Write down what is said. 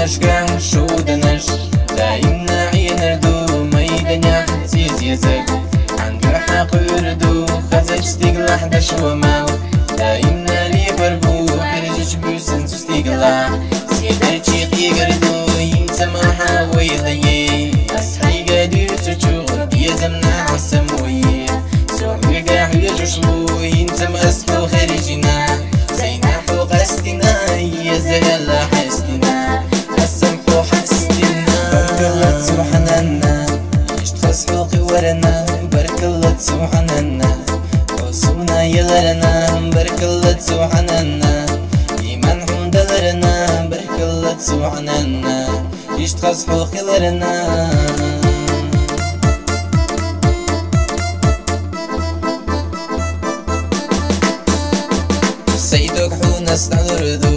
نشكه شودنش دايمنا عينردو ميدنيا حسيز يزك عنقر حق يردو خزج ستيقلح دش وماو دايمنا لي بربو حرجج بوسن سستيقلح سيدرشي قيقردو ينسمع حاويضي أسحي قدير تشوغ يزمنا حسموي سوحي قاح يجشلو ينسم أسحو خارجنا سينحو قستنا يزهل حستنا السمحو حستنا بارك الله سبحاننا يشتخصحو قورنا بارك الله سبحاننا وصونا يغرنا بارك الله سبحاننا إيمان حمد غرنا بارك الله سبحاننا يشتخصحو خلرنا سيدك حونا استعرضو